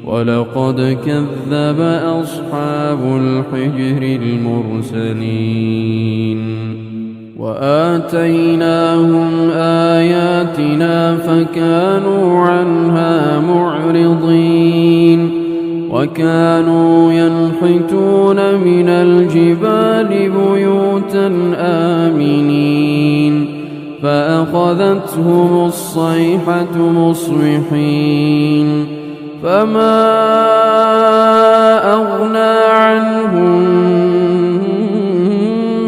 ولقد كذب أصحاب الحجر المرسلين وآتيناهم آياتنا فكانوا عنها معرضين وكانوا ينحتون من الجبال بيوتا آمنين فأخذتهم الصيحة مصبحين فما أغنى عنهم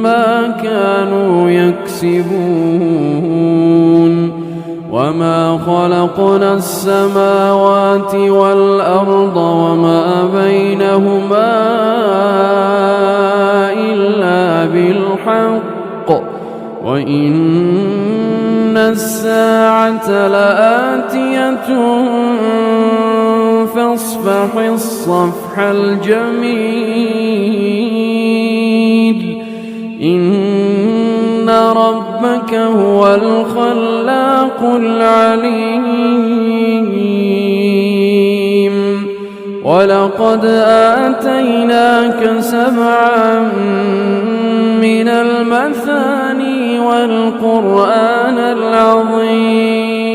ما كانوا يكسبون وما خلقنا السماوات والأرض وما بينهما إلا بالحق وإن الساعة لآتية فاصفح الصفح الجميل إن ربك هو الخلاق العليم ولقد آتيناك 7 من المثاني والقرآن العظيم